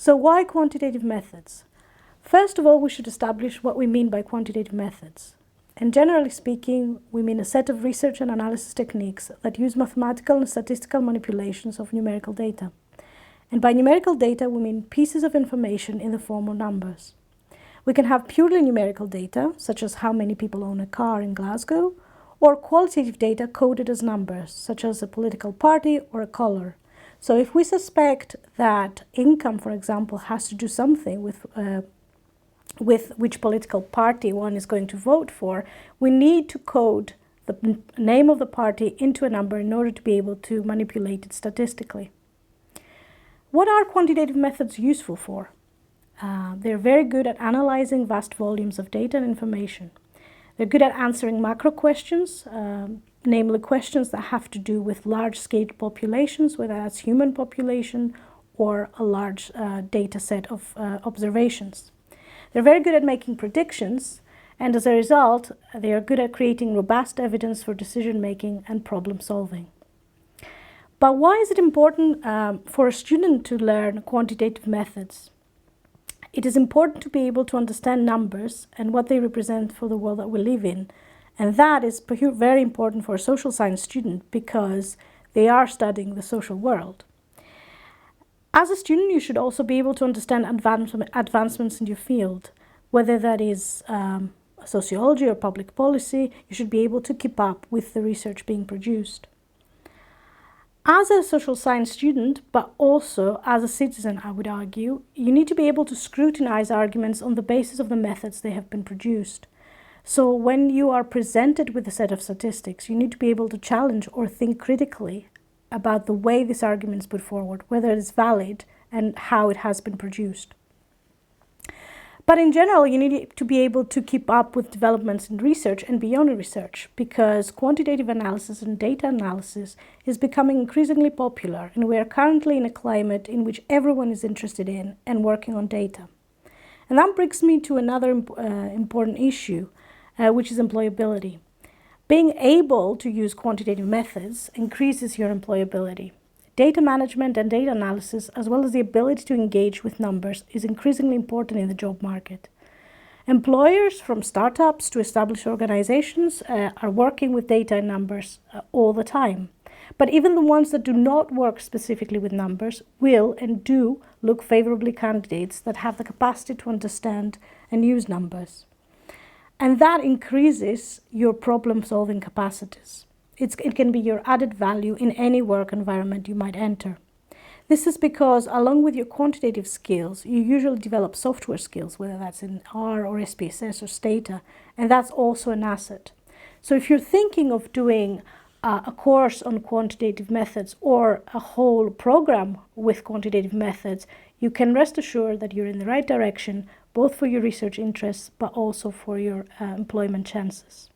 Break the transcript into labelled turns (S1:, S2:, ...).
S1: So why quantitative methods? First of all, we should establish what we mean by quantitative methods. And generally speaking, we mean a set of research and analysis techniques that use mathematical and statistical manipulations of numerical data. And by numerical data, we mean pieces of information in the form of numbers. We can have purely numerical data, such as how many people own a car in Glasgow, or qualitative data coded as numbers, such as a political party or a color. So if we suspect that income, for example, has to do something with which political party one is going to vote for, we need to code the name of the party into a number in order to be able to manipulate it statistically. What are quantitative methods useful for? They're very good at analyzing vast volumes of data and information. They're good at answering macro questions, namely questions that have to do with large-scale populations, whether that's human population or a large data set of observations. They're very good at making predictions, and as a result, they are good at creating robust evidence for decision-making and problem-solving. But why is it important for a student to learn quantitative methods? It is important to be able to understand numbers and what they represent for the world that we live in. And that is very important for a social science student because they are studying the social world. As a student, you should also be able to understand advancements in your field, whether that is sociology or public policy. You should be able to keep up with the research being produced. As a social science student, but also as a citizen, I would argue, you need to be able to scrutinize arguments on the basis of the methods they have been produced. So when you are presented with a set of statistics, you need to be able to challenge or think critically about the way this argument is put forward, whether it is valid and how it has been produced. But in general, you need to be able to keep up with developments in research and beyond research, because quantitative analysis and data analysis is becoming increasingly popular, and we are currently in a climate in which everyone is interested in and working on data. And that brings me to another important issue, which is employability. Being able to use quantitative methods increases your employability. Data management and data analysis, as well as the ability to engage with numbers, is increasingly important in the job market. Employers, from startups to established organizations, are working with data and numbers all the time. But even the ones that do not work specifically with numbers will and do look favorably candidates that have the capacity to understand and use numbers. And that increases your problem-solving capacities. It can be your added value in any work environment you might enter. This is because, along with your quantitative skills, you usually develop software skills, whether that's in R or SPSS or Stata, and that's also an asset. So if you're thinking of doing a course on quantitative methods or a whole program with quantitative methods, you can rest assured that you're in the right direction, both for your research interests, but also for your employment chances.